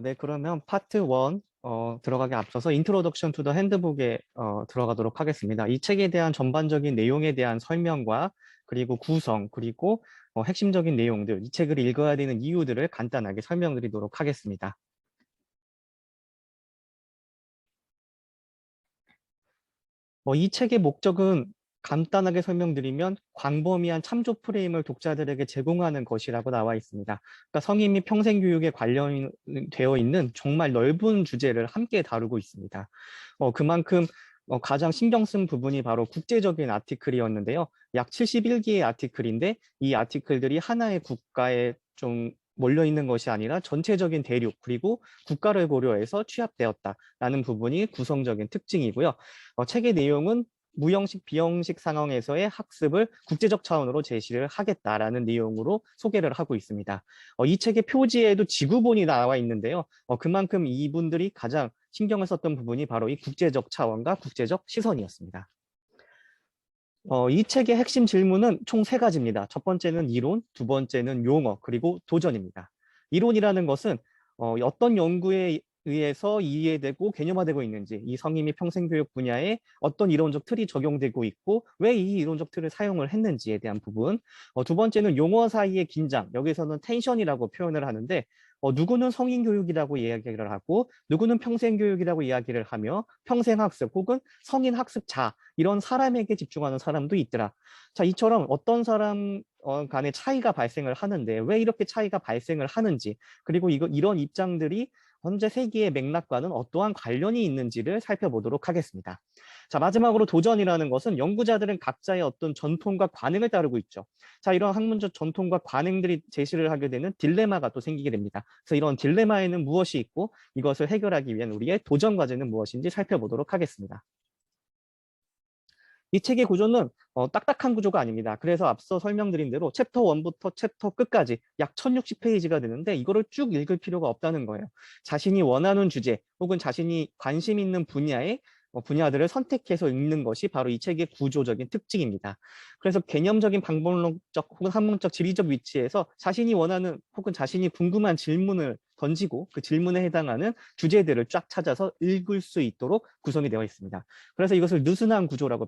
네, 그러면 파트 1 들어가기 앞서서 인트로덕션 투 더 핸드북에 들어가도록 하겠습니다. 이 책에 대한 전반적인 내용에 대한 설명과 그리고 구성, 그리고 핵심적인 내용들, 이 책을 읽어야 되는 이유들을 간단하게 설명드리도록 하겠습니다. 이 책의 목적은 간단하게 설명드리면 광범위한 참조 프레임을 독자들에게 제공하는 것이라고 나와 있습니다. 그러니까 성인 및 평생교육에 관련되어 있는 정말 넓은 주제를 함께 다루고 있습니다. 그만큼 가장 신경 쓴 부분이 바로 국제적인 아티클이었는데요. 약 71개의 아티클인데 이 아티클들이 하나의 국가에 좀 몰려 있는 것이 아니라 전체적인 대륙 그리고 국가를 고려해서 취합되었다라는 부분이 구성적인 특징이고요. 책의 내용은 무형식, 비형식 상황에서의 학습을 국제적 차원으로 제시를 하겠다라는 내용으로 소개를 하고 있습니다. 이 책의 표지에도 지구본이 나와 있는데요. 그만큼 이분들이 가장 신경을 썼던 부분이 바로 이 국제적 차원과 국제적 시선이었습니다. 이 책의 핵심 질문은 총 3가지입니다. 첫 번째는 이론, 두 번째는 용어, 그리고 도전입니다. 이론이라는 것은 어떤 연구에 의해서 이해되고 개념화되고 있는지, 이 성인 및 평생교육 분야에 어떤 이론적 틀이 적용되고 있고 왜 이 이론적 틀을 사용을 했는지에 대한 부분. 두 번째는 용어 사이의 긴장, 여기서는 텐션이라고 표현을 하는데 누구는 성인 교육이라고 이야기를 하고 누구는 평생 교육이라고 이야기를 하며 평생학습 혹은 성인 학습자 이런 사람에게 집중하는 사람도 있더라. 자, 이처럼 어떤 사람 간의 차이가 발생을 하는데 왜 이렇게 차이가 발생을 하는지 그리고 이런 입장들이 현재 세계의 맥락과는 어떠한 관련이 있는지를 살펴보도록 하겠습니다. 자, 마지막으로 도전이라는 것은 연구자들은 각자의 어떤 전통과 관행을 따르고 있죠. 자, 이런 학문적 전통과 관행들이 제시를 하게 되는 딜레마가 또 생기게 됩니다. 그래서 이런 딜레마에는 무엇이 있고 이것을 해결하기 위한 우리의 도전 과제는 무엇인지 살펴보도록 하겠습니다. 이 책의 구조는 딱딱한 구조가 아닙니다. 그래서 앞서 설명드린 대로 챕터 1부터 챕터 끝까지 약 1060페이지가 되는데 이거를 쭉 읽을 필요가 없다는 거예요. 자신이 원하는 주제 혹은 자신이 관심 있는 분야의 분야들을 선택해서 읽는 것이 바로 이 책의 구조적인 특징입니다. 그래서 개념적인 방법론적 혹은 학문적 지리적 위치에서 자신이 원하는 혹은 자신이 궁금한 질문을 던지고 그 질문에 해당하는 주제들을 쫙 찾아서 읽을 수 있도록 구성이 되어 있습니다. 그래서 이것을 느슨한 구조라고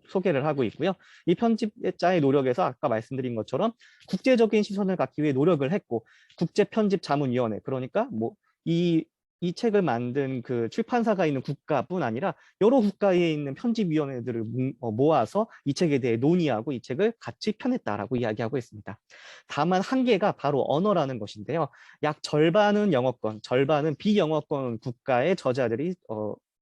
소개를 하고 있고요. 이 편집자의 노력에서 아까 말씀드린 것처럼 국제적인 시선을 갖기 위해 노력을 했고 국제편집자문위원회 그러니까 이 책을 만든 그 출판사가 있는 국가뿐 아니라 여러 국가에 있는 편집위원회들을 모아서 이 책에 대해 논의하고 이 책을 같이 펴냈다라고 이야기하고 있습니다. 다만 한계가 바로 언어라는 것인데요. 약 절반은 영어권, 절반은 비영어권 국가의 저자들이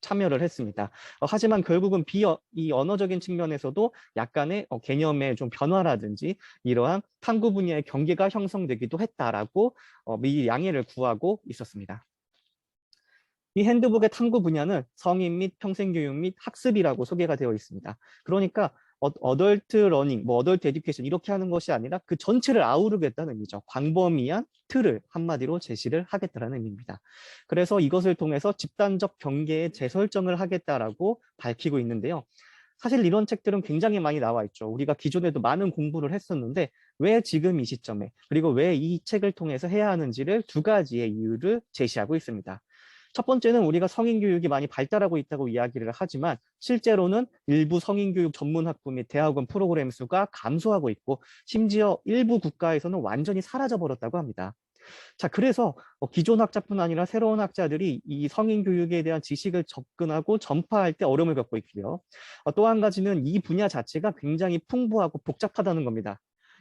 참여를 했습니다. 하지만 결국은 이 언어적인 측면에서도 약간의 개념의 좀 변화라든지 이러한 탐구 분야의 경계가 형성되기도 했다라고 미리 양해를 구하고 있었습니다. 이 핸드북의 탐구 분야는 성인 및 평생교육 및 학습이라고 소개가 되어 있습니다. 그러니까 어덜트 러닝, 어덜트 에듀케이션 이렇게 하는 것이 아니라 그 전체를 아우르겠다는 의미죠. 광범위한 틀을 한마디로 제시를 하겠다는 의미입니다. 그래서 이것을 통해서 집단적 경계의 재설정을 하겠다라고 밝히고 있는데요. 사실 이런 책들은 굉장히 많이 나와 있죠. 우리가 기존에도 많은 공부를 했었는데 왜 지금 이 시점에 그리고 왜 이 책을 통해서 해야 하는지를 2가지의 이유를 제시하고 있습니다. 첫 번째는 우리가 성인교육이 많이 발달하고 있다고 이야기를 하지만 실제로는 일부 성인교육 전문학부 및 대학원 프로그램 수가 감소하고 있고 심지어 일부 국가에서는 완전히 사라져버렸다고 합니다. 자, 그래서 기존 학자뿐 아니라 새로운 학자들이 이 성인교육에 대한 지식을 접근하고 전파할 때 어려움을 겪고 있고요. 또 한 가지는 이 분야 자체가 굉장히 풍부하고 복잡하다는 겁니다.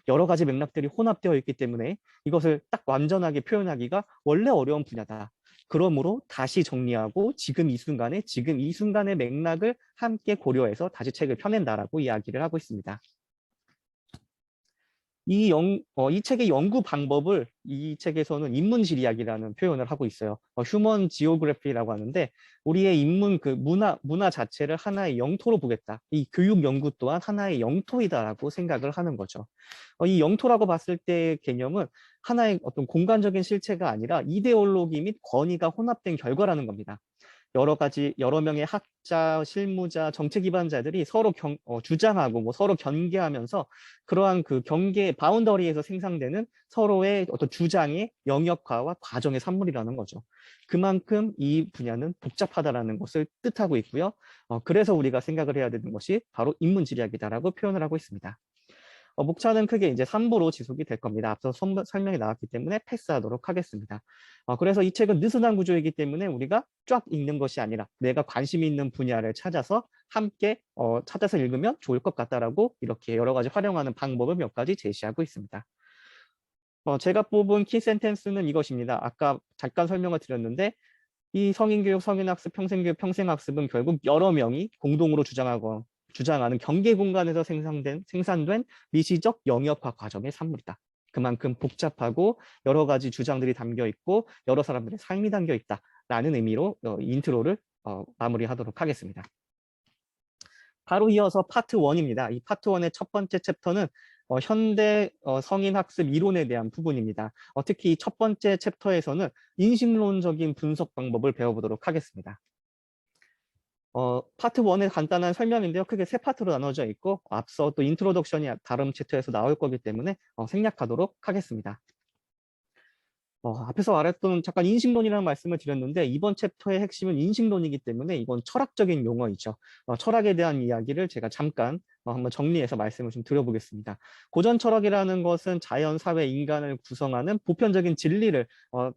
여러 가지 맥락들이 혼합되어 있기 때문에 이것을 딱 완전하게 표현하기가 원래 어려운 분야다. 그러므로 다시 정리하고 지금 이 순간의 맥락을 함께 고려해서 다시 책을 펴낸다라고 이야기를 하고 있습니다. 이 책의 연구 방법을 이 책에서는 인문질 이야기라는 표현을 하고 있어요. 휴먼 지오그래피라고 하는데 우리의 인문 그 문화 자체를 하나의 영토로 보겠다. 이 교육 연구 또한 하나의 영토이다라고 생각을 하는 거죠. 이 영토라고 봤을 때의 개념은 하나의 어떤 공간적인 실체가 아니라 이데올로기 및 권위가 혼합된 결과라는 겁니다. 여러 명의 학자, 실무자, 정책 기반자들이 서로 주장하고 뭐 서로 경계하면서 그러한 그 경계 바운더리에서 생산되는 서로의 어떤 주장의 영역화와 과정의 산물이라는 거죠. 그만큼 이 분야는 복잡하다라는 것을 뜻하고 있고요. 그래서 우리가 생각을 해야 되는 것이 바로 인문지리학이다라고 표현을 하고 있습니다. 목차는 크게 이제 3부로 지속이 될 겁니다. 앞서 설명이 나왔기 때문에 패스하도록 하겠습니다. 그래서 이 책은 느슨한 구조이기 때문에 우리가 쫙 읽는 것이 아니라 내가 관심 있는 분야를 찾아서 함께 찾아서 읽으면 좋을 것 같다라고 이렇게 여러 가지 활용하는 방법을 몇 가지 제시하고 있습니다. 제가 뽑은 키 센텐스는 이것입니다. 아까 잠깐 설명을 드렸는데 이 성인교육, 성인학습, 평생교육, 평생학습은 결국 여러 명이 공동으로 주장하는 경계 공간에서 생산된 미시적 영역화 과정의 산물이다. 그만큼 복잡하고 여러 가지 주장들이 담겨 있고 여러 사람들의 삶이 담겨 있다라는 의미로 인트로를 마무리하도록 하겠습니다. 바로 이어서 파트 1입니다. 이 파트 1의 첫 번째 챕터는 현대 성인학습 이론에 대한 부분입니다. 특히 이 첫 번째 챕터에서는 인식론적인 분석 방법을 배워보도록 하겠습니다. 파트 1의 간단한 설명인데요. 크게 세 파트로 나눠져 있고 앞서 또 인트로덕션이 다른 챕터에서 나올 거기 때문에 생략하도록 하겠습니다. 앞에서 말했던 잠깐 인식론이라는 말씀을 드렸는데 이번 챕터의 핵심은 인식론이기 때문에 이건 철학적인 용어이죠. 철학에 대한 이야기를 제가 잠깐 한번 정리해서 말씀을 좀 드려보겠습니다. 고전 철학이라는 것은 자연, 사회, 인간을 구성하는 보편적인 진리를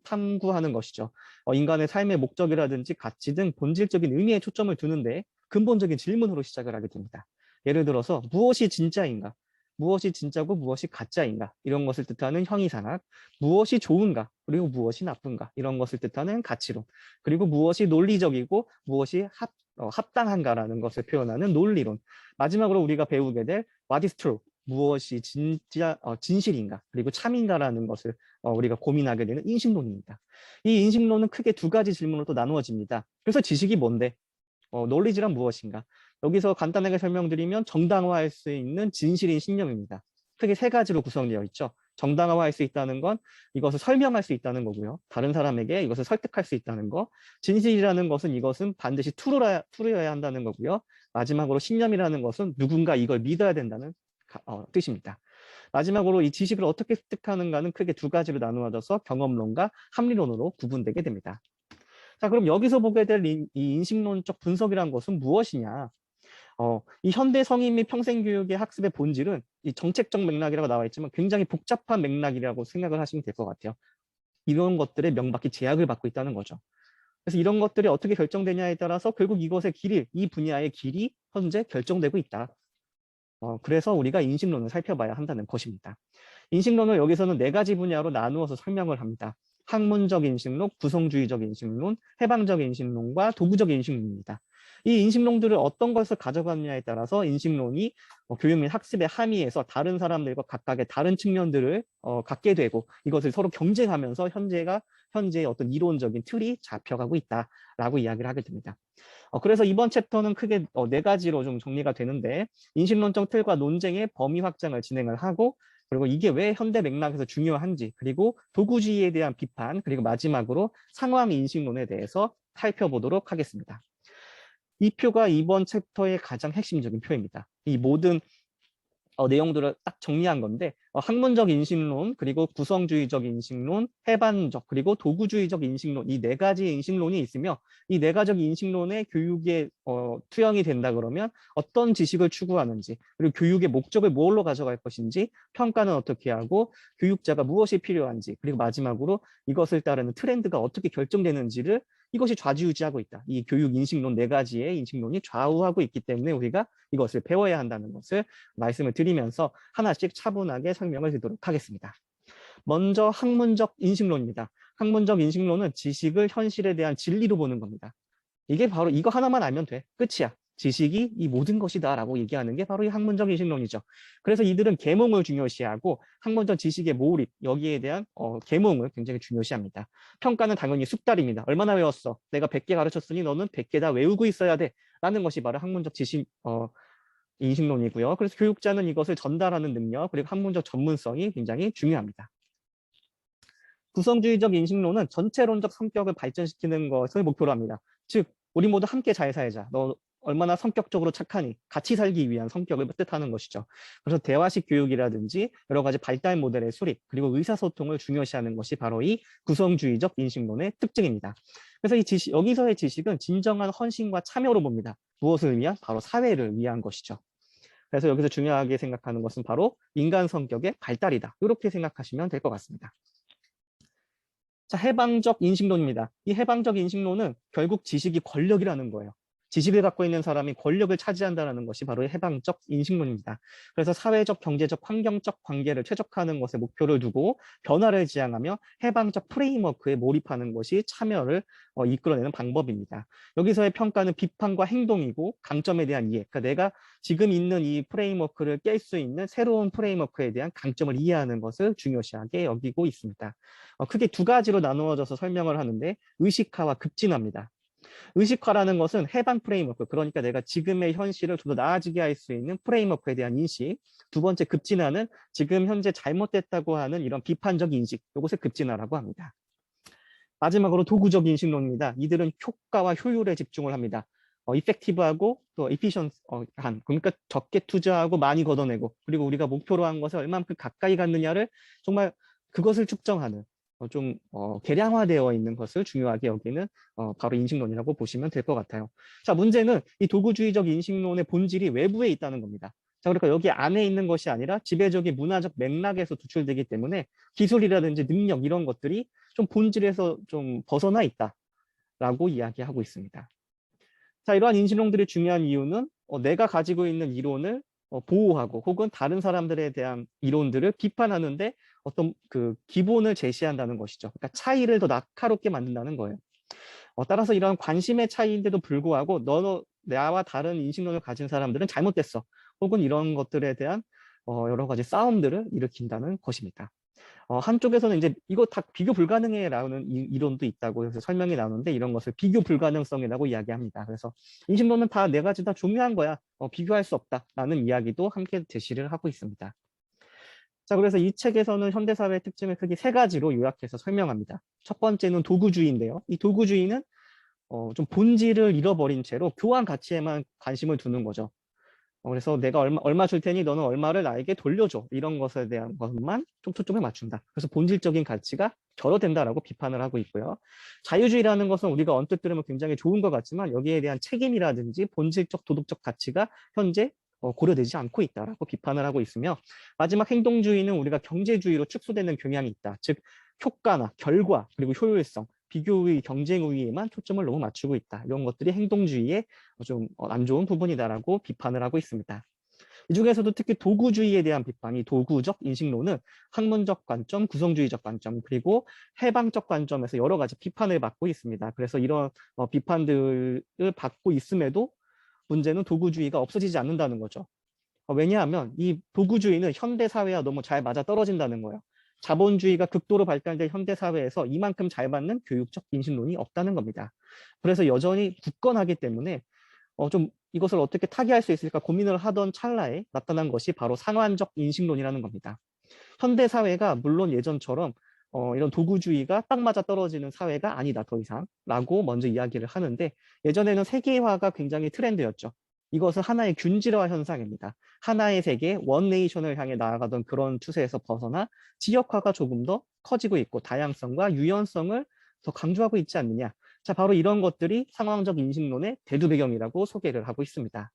탐구하는 것이죠. 인간의 삶의 목적이라든지 가치 등 본질적인 의미에 초점을 두는데 근본적인 질문으로 시작을 하게 됩니다. 예를 들어서 무엇이 진짜인가? 무엇이 진짜고 무엇이 가짜인가 이런 것을 뜻하는 형이상학, 무엇이 좋은가 그리고 무엇이 나쁜가 이런 것을 뜻하는 가치론, 그리고 무엇이 논리적이고 무엇이 합당한가라는 것을 표현하는 논리론, 마지막으로 우리가 배우게 될 what is true, 무엇이 진실인가 그리고 참인가라는 것을 우리가 고민하게 되는 인식론입니다. 이 인식론은 크게 두 가지 질문으로 또 나누어집니다. 그래서 지식이 뭔데? knowledge란 무엇인가? 여기서 간단하게 설명드리면 정당화할 수 있는 진실인 신념입니다. 크게 세 가지로 구성되어 있죠. 정당화할 수 있다는 건 이것을 설명할 수 있다는 거고요. 다른 사람에게 이것을 설득할 수 있다는 거. 진실이라는 것은 이것은 반드시 true여야 한다는 거고요. 마지막으로 신념이라는 것은 누군가 이걸 믿어야 된다는 뜻입니다. 마지막으로 이 지식을 어떻게 습득하는가는 크게 두 가지로 나누어져서 경험론과 합리론으로 구분되게 됩니다. 자, 그럼 여기서 보게 될 이 인식론적 분석이란 것은 무엇이냐? 이 현대 성인 및 평생교육의 학습의 본질은 이 정책적 맥락이라고 나와 있지만 굉장히 복잡한 맥락이라고 생각을 하시면 될 것 같아요. 이런 것들에 명백히 제약을 받고 있다는 거죠. 그래서 이런 것들이 어떻게 결정되냐에 따라서 결국 이것의 길이, 이 분야의 길이 현재 결정되고 있다. 그래서 우리가 인식론을 살펴봐야 한다는 것입니다. 인식론을 여기서는 네 가지 분야로 나누어서 설명을 합니다. 학문적 인식론, 구성주의적 인식론, 해방적 인식론과 도구적 인식론입니다. 이 인식론들을 어떤 것을 가져가느냐에 따라서 인식론이 교육 및 학습의 함의에서 다른 사람들과 각각의 다른 측면들을 갖게 되고 이것을 서로 경쟁하면서 현재의 어떤 이론적인 틀이 잡혀가고 있다라고 이야기를 하게 됩니다. 그래서 이번 챕터는 크게 네 가지로 좀 정리가 되는데 인식론적 틀과 논쟁의 범위 확장을 진행을 하고 그리고 이게 왜 현대 맥락에서 중요한지 그리고 도구주의에 대한 비판 그리고 마지막으로 상황 인식론에 대해서 살펴보도록 하겠습니다. 이 표가 이번 챕터의 가장 핵심적인 표입니다. 이 모든 내용들을 딱 정리한 건데 학문적 인식론, 그리고 구성주의적 인식론, 해반적, 그리고 도구주의적 인식론 이 네 가지 인식론이 있으며 이 네 가지 인식론의 교육에 투영이 된다 그러면 어떤 지식을 추구하는지 그리고 교육의 목적을 뭘로 가져갈 것인지 평가는 어떻게 하고 교육자가 무엇이 필요한지 그리고 마지막으로 이것을 따르는 트렌드가 어떻게 결정되는지를 이것이 좌지우지하고 있다. 이 교육 인식론 네 가지의 인식론이 좌우하고 있기 때문에 우리가 이것을 배워야 한다는 것을 말씀을 드리면서 하나씩 차분하게 설명을 드리도록 하겠습니다. 먼저 학문적 인식론입니다. 학문적 인식론은 지식을 현실에 대한 진리로 보는 겁니다. 이게 바로 이거 하나만 알면 돼. 끝이야. 지식이 이 모든 것이다 라고 얘기하는 게 바로 이 학문적 인식론이죠. 그래서 이들은 계몽을 중요시하고 학문적 지식의 몰입, 여기에 대한 계몽을 굉장히 중요시합니다. 평가는 당연히 숙달입니다. 얼마나 외웠어? 내가 100개 가르쳤으니 너는 100개 다 외우고 있어야 돼. 라는 것이 바로 학문적 지식 인식론이고요. 그래서 교육자는 이것을 전달하는 능력, 그리고 학문적 전문성이 굉장히 중요합니다. 구성주의적 인식론은 전체론적 성격을 발전시키는 것을 목표로 합니다. 즉, 우리 모두 함께 잘 살자. 너 얼마나 성격적으로 착하니? 같이 살기 위한 성격을 뜻하는 것이죠. 그래서 대화식 교육이라든지 여러 가지 발달 모델의 수립, 그리고 의사소통을 중요시하는 것이 바로 이 구성주의적 인식론의 특징입니다. 그래서 이 여기서의 지식은 진정한 헌신과 참여로 봅니다. 무엇을 위한? 바로 사회를 위한 것이죠. 그래서 여기서 중요하게 생각하는 것은 바로 인간 성격의 발달이다. 이렇게 생각하시면 될 것 같습니다. 자, 해방적 인식론입니다. 이 해방적 인식론은 결국 지식이 권력이라는 거예요. 지식을 갖고 있는 사람이 권력을 차지한다는 것이 바로 해방적 인식론입니다. 그래서 사회적, 경제적, 환경적 관계를 최적화하는 것에 목표를 두고 변화를 지향하며 해방적 프레임워크에 몰입하는 것이 참여를 이끌어내는 방법입니다. 여기서의 평가는 비판과 행동이고 강점에 대한 이해, 그러니까 내가 지금 있는 이 프레임워크를 깰 수 있는 새로운 프레임워크에 대한 강점을 이해하는 것을 중요시하게 여기고 있습니다. 크게 두 가지로 나누어져서 설명을 하는데 의식화와 급진화입니다. 의식화라는 것은 해방 프레임워크, 그러니까 내가 지금의 현실을 좀 더 나아지게 할 수 있는 프레임워크에 대한 인식. 두 번째 급진화는 지금 현재 잘못됐다고 하는 이런 비판적 인식, 이것을 급진화라고 합니다. 마지막으로 도구적 인식론입니다. 이들은 효과와 효율에 집중을 합니다. 이펙티브하고 또 이피션한, 그러니까 적게 투자하고 많이 걷어내고, 그리고 우리가 목표로 한 것을 얼마만큼 가까이 갔느냐를 정말 그것을 측정하는 계량화되어 있는 것을 중요하게 여기는 바로 인식론이라고 보시면 될 것 같아요. 자, 문제는 이 도구주의적 인식론의 본질이 외부에 있다는 겁니다. 자, 그러니까 여기 안에 있는 것이 아니라 지배적인 문화적 맥락에서 도출되기 때문에 기술이라든지 능력 이런 것들이 좀 본질에서 좀 벗어나 있다라고 이야기하고 있습니다. 자, 이러한 인식론들이 중요한 이유는 내가 가지고 있는 이론을 보호하고 혹은 다른 사람들에 대한 이론들을 비판하는데 어떤 그 기본을 제시한다는 것이죠. 그러니까 차이를 더 날카롭게 만든다는 거예요. 따라서 이런 관심의 차이인데도 불구하고 나와 다른 인식론을 가진 사람들은 잘못됐어. 혹은 이런 것들에 대한 여러 가지 싸움들을 일으킨다는 것입니다. 한쪽에서는 이제 이거 다 비교 불가능해라는 이론도 있다고 해서 설명이 나오는데 이런 것을 비교 불가능성이라고 이야기합니다. 그래서 인식론은 다 네 가지 다 중요한 거야. 비교할 수 없다라는 이야기도 함께 제시를 하고 있습니다. 자, 그래서 이 책에서는 현대사회의 특징을 크게 세 가지로 요약해서 설명합니다. 첫 번째는 도구주의인데요. 이 도구주의는 좀 본질을 잃어버린 채로 교환 가치에만 관심을 두는 거죠. 그래서 내가 얼마 줄 테니 너는 얼마를 나에게 돌려줘. 이런 것에 대한 것만 좀 초점을 맞춘다. 그래서 본질적인 가치가 결여된다라고 비판을 하고 있고요. 자유주의라는 것은 우리가 언뜻 들으면 굉장히 좋은 것 같지만 여기에 대한 책임이라든지 본질적 도덕적 가치가 현재 고려되지 않고 있다라고 비판을 하고 있으며 마지막 행동주의는 우리가 경제주의로 축소되는 경향이 있다. 즉 효과나 결과 그리고 효율성 비교의 경쟁의에만 초점을 너무 맞추고 있다. 이런 것들이 행동주의의 좀 안 좋은 부분이다라고 비판을 하고 있습니다. 이 중에서도 특히 도구주의에 대한 비판이 도구적 인식론은 학문적 관점, 구성주의적 관점, 그리고 해방적 관점에서 여러 가지 비판을 받고 있습니다. 그래서 이런 비판들을 받고 있음에도 문제는 도구주의가 없어지지 않는다는 거죠. 왜냐하면 이 도구주의는 현대사회와 너무 잘 맞아떨어진다는 거예요. 자본주의가 극도로 발달된 현대사회에서 이만큼 잘 받는 교육적 인식론이 없다는 겁니다. 그래서 여전히 굳건하기 때문에 좀 이것을 어떻게 타개할 수 있을까 고민을 하던 찰나에 나타난 것이 바로 상환적 인식론이라는 겁니다. 현대사회가 물론 예전처럼 이런 도구주의가 딱 맞아 떨어지는 사회가 아니다 더 이상 라고 먼저 이야기를 하는데 예전에는 세계화가 굉장히 트렌드였죠. 이것은 하나의 균질화 현상입니다. 하나의 세계, 원 네이션을 향해 나아가던 그런 추세에서 벗어나 지역화가 조금 더 커지고 있고 다양성과 유연성을 더 강조하고 있지 않느냐. 자, 바로 이런 것들이 상황적 인식론의 대두 배경이라고 소개를 하고 있습니다.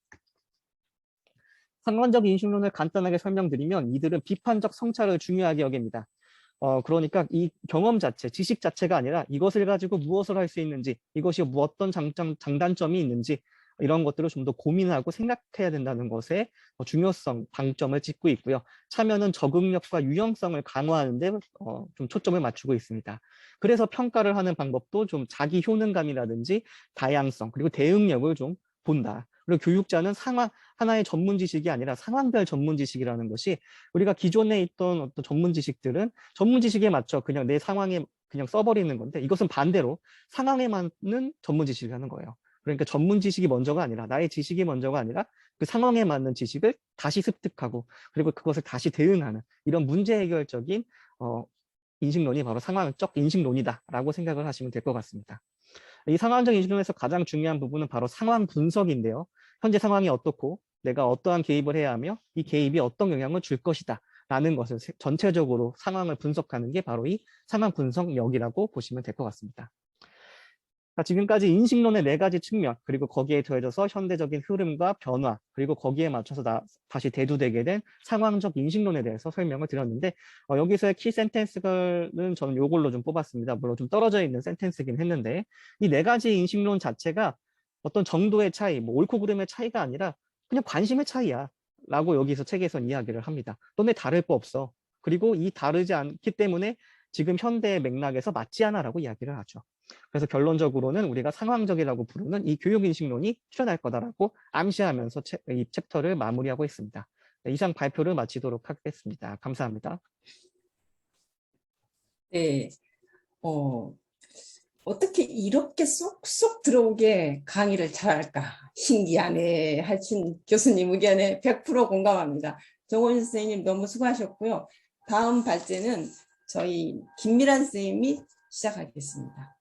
상황적 인식론을 간단하게 설명드리면 이들은 비판적 성찰을 중요하게 여깁니다. 그러니까 이 경험 자체, 지식 자체가 아니라 이것을 가지고 무엇을 할 수 있는지, 이것이 어떤 장단점이 있는지 이런 것들을 좀 더 고민하고 생각해야 된다는 것에 중요성, 방점을 찍고 있고요. 참여는 적응력과 유연성을 강화하는 데 좀 초점을 맞추고 있습니다. 그래서 평가를 하는 방법도 좀 자기 효능감이라든지 다양성, 그리고 대응력을 좀 본다. 그리고 교육자는 하나의 전문 지식이 아니라 상황별 전문 지식이라는 것이 우리가 기존에 있던 어떤 전문 지식들은 전문 지식에 맞춰 그냥 내 상황에 그냥 써버리는 건데 이것은 반대로 상황에 맞는 전문 지식을 하는 거예요. 그러니까 전문 지식이 먼저가 아니라 나의 지식이 먼저가 아니라 그 상황에 맞는 지식을 다시 습득하고 그리고 그것을 다시 대응하는 이런 문제 해결적인 인식론이 바로 상황적 인식론이다라고 생각을 하시면 될 것 같습니다. 이 상황적 인식론에서 가장 중요한 부분은 바로 상황 분석인데요. 현재 상황이 어떻고 내가 어떠한 개입을 해야 하며 이 개입이 어떤 영향을 줄 것이다 라는 것을 전체적으로 상황을 분석하는 게 바로 이 상황 분석력이라고 보시면 될 것 같습니다. 자, 지금까지 인식론의 네 가지 측면, 그리고 거기에 더해져서 현대적인 흐름과 변화, 그리고 거기에 맞춰서 다시 대두되게 된 상황적 인식론에 대해서 설명을 드렸는데, 여기서의 키 센텐스는 저는 요걸로 좀 뽑았습니다. 물론 좀 떨어져 있는 센텐스긴 했는데, 이 네 가지 인식론 자체가 어떤 정도의 차이, 뭐 옳고 그름의 차이가 아니라 그냥 관심의 차이야 라고 여기서 책에선 이야기를 합니다. 너네 다를 거 없어. 그리고 이 다르지 않기 때문에 지금 현대의 맥락에서 맞지 않아 라고 이야기를 하죠. 그래서 결론적으로는 우리가 상황적이라고 부르는 이 교육인식론이 출현할 거다라고 암시하면서 이 챕터를 마무리하고 있습니다. 네, 이상 발표를 마치도록 하겠습니다. 감사합니다. 네, 어떻게 이렇게 쏙쏙 들어오게 강의를 잘할까 신기하네 하신 교수님 의견에 100% 공감합니다. 정원 선생님 너무 수고하셨고요. 다음 발제는 저희 김미란 선생님이 시작하겠습니다.